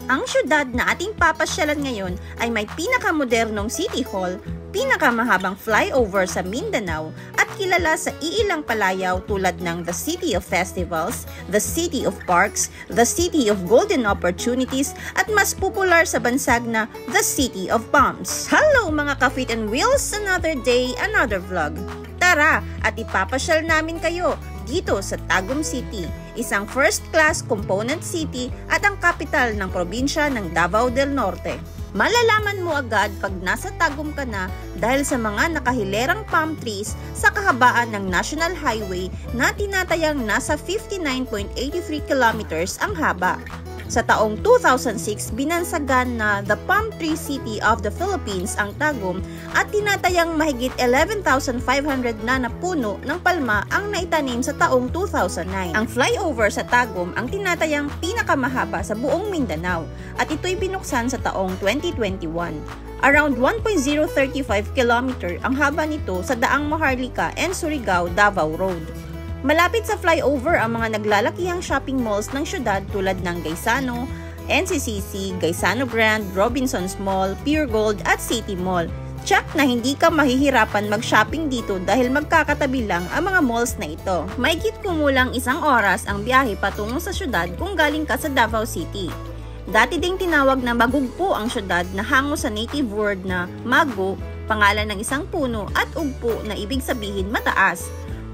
Ang syudad na ating papasyalan ngayon ay may pinakamodernong City Hall, pinakamahabang flyover sa Mindanao at kilala sa iilang palayaw tulad ng the City of Festivals, the City of Parks, the City of Golden Opportunities at mas popular sa bansag na the City of Palms. Hello mga ka-Feet and Wheels! Another day, another vlog. Tara at ipapasyal namin kayo dito sa Tagum City, isang first-class component city at ang capital ng probinsya ng Davao del Norte. Malalaman mo agad pag nasa Tagum ka na dahil sa mga nakahilerang palm trees sa kahabaan ng National Highway na tinatayang nasa 59.83 kilometers ang haba. Sa taong 2006, binansagan na the Palm Tree City of the Philippines ang Tagum at tinatayang mahigit 11,500 na puno ng palma ang naitanim sa taong 2009. Ang flyover sa Tagum ang tinatayang pinakamahaba sa buong Mindanao at ito'y binuksan sa taong 2021. Around 1.035 km ang haba nito sa Daang Maharlika and Surigao, Davao Road. Malapit sa flyover ang mga naglalakihang shopping malls ng syudad tulad ng Gaisano, NCCC, Gaisano Grand, Robinsons Mall, Pure Gold at City Mall. Check na hindi ka mahihirapan mag-shopping dito dahil magkakatabi lang ang mga malls na ito. Mahigit kumulang 1 oras ang biyahe patungo sa syudad kung galing ka sa Davao City. Dati ding tinawag na Magugpo ang syudad na hango sa native word na Magu, pangalan ng isang puno, at Ugpo na ibig sabihin mataas.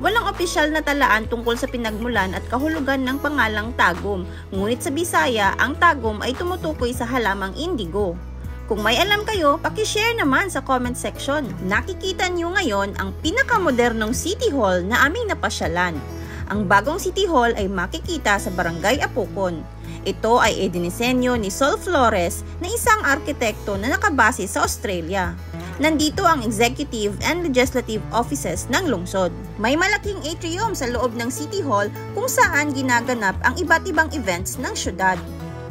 Walang opisyal na talaan tungkol sa pinagmulan at kahulugan ng pangalang Tagum, ngunit sa Bisaya, ang Tagum ay tumutukoy sa halamang indigo. Kung may alam kayo, pakishare naman sa comment section. Nakikita niyo ngayon ang pinakamodernong City Hall na aming napasyalan. Ang bagong City Hall ay makikita sa Barangay Apukon. Ito ay idinisenyo ni Sol Flores na isang arkitekto na nakabase sa Australia. Nandito ang executive and legislative offices ng lungsod. May malaking atrium sa loob ng City Hall kung saan ginaganap ang iba't ibang events ng syudad.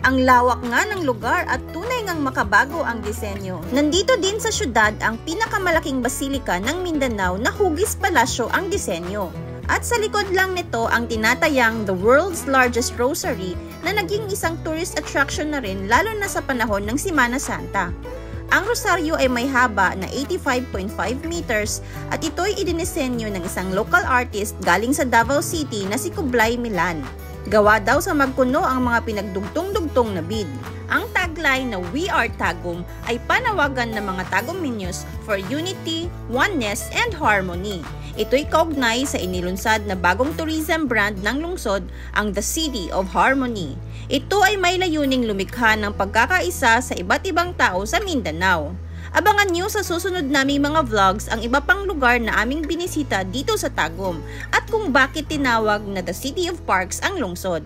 Ang lawak nga ng lugar at tunay ngang makabago ang disenyo. Nandito din sa syudad ang pinakamalaking basilika ng Mindanao na hugis palasyo ang disenyo. At sa likod lang nito ang tinatayang the world's largest rosary na naging isang tourist attraction na rin lalo na sa panahon ng Semana Santa. Ang rosaryo ay may haba na 85.5 meters at ito'y idinisenyo ng isang local artist galing sa Davao City na si Kublai Milan. Gawa daw sa magkuno ang mga pinagdugtong-dugtong na bead. Ang tagline na We Are Tagum ay panawagan ng mga Tagumeños for unity, oneness, and harmony. Ito'y kaugnay sa inilunsad na bagong tourism brand ng lungsod, ang The City of Harmony. Ito ay may layuning lumikha ng pagkakaisa sa iba't ibang tao sa Mindanao. Abangan nyo sa susunod naming mga vlogs ang iba pang lugar na aming binisita dito sa Tagum at kung bakit tinawag na The City of Parks ang lungsod.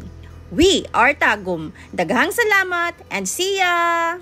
We are Tagum. Daghang salamat and see ya!